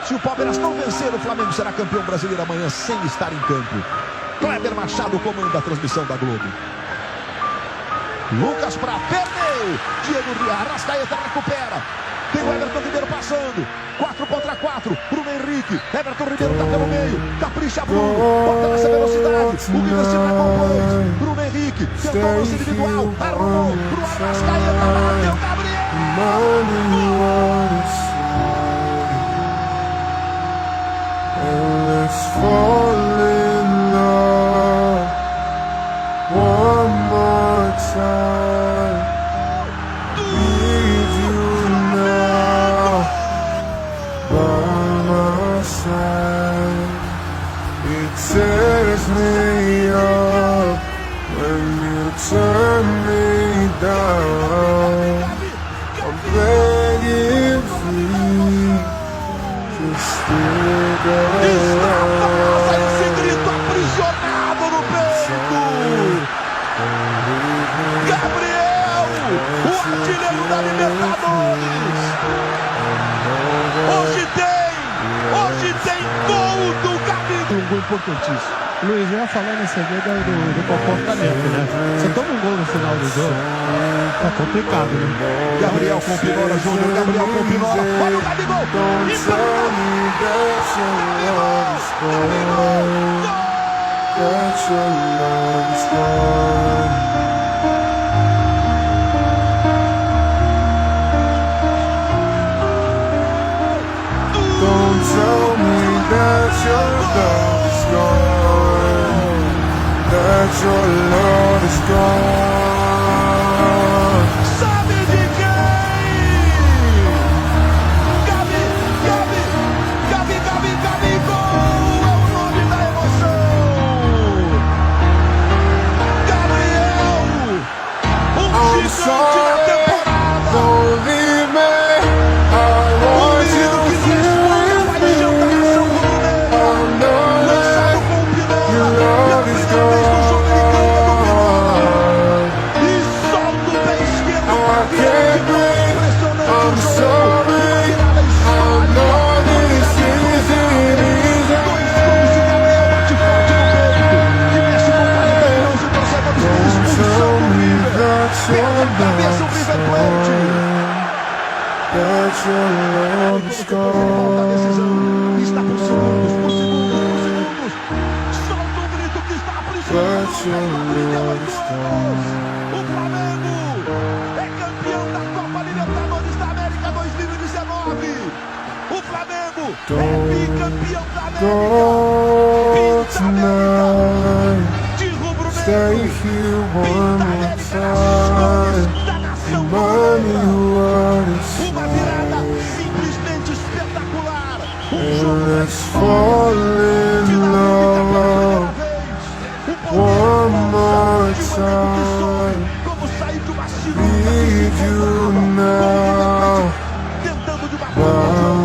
Se o Palmeiras não vencer, o Flamengo será campeão brasileiro amanhã sem estar em campo. Kleber Machado comanda a transmissão da Globo. Lucas Prato, perdeu. Diego Arrascaeta recupera. Tem o Everton Ribeiro passando. 4 contra 4. Bruno Henrique. Everton Ribeiro tá pelo meio. Capricha Bruno. Bota nessa velocidade. O Guilherme se recompôs. Bruno Henrique. Tentou o lance individual. Arrumou. Pro Arrascaeta. Bateu Gabriel. Let's fall in love one more time. Need you now by my side. It tears me up when you turn me down. I'm begging free. Just stick around. Esse grito aprisionado no peito. Gabriel, o artilheiro da Libertadores. Hoje tem gol do Gabriel. Um gol importantíssimo. Luiz, eu ia falar nessa vez do comportamento, né? Você toma um gol no final do jogo, tá complicado, né? Gabriel com Pinola, Júnior. Gabriel com Pinola. Olha o Gabigol. Don't tell me that your love is gone, that your love is gone. Sabe de quem? Gabigol é o nome da emoção. Gabriel, I'm gigante sorry, da temporada. don't leave me. I want you here with me. I know that your love is gone. I can't breathe. I'm sorry. I know this isn't easy. Don't tell me that your love is gone, that your love is gone. Está por segundos. Solta o grito que está aprisionado. That your love is gone. O Flamengo é campeão da Copa Libertadores da América 2019. O Flamengo é bicampeão da Go tonight. de rubro-negro. Stay here one more time. Da nação Remind me brasileira. what it's Uma virada simplesmente espetacular. and let's fall in love one more time. Como sair de uma Need you now tentando de uma by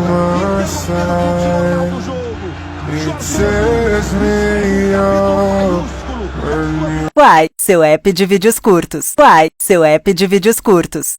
my side. It tears me up when you Uai, seu app de vídeos curtos. Uai, seu app de vídeos curtos.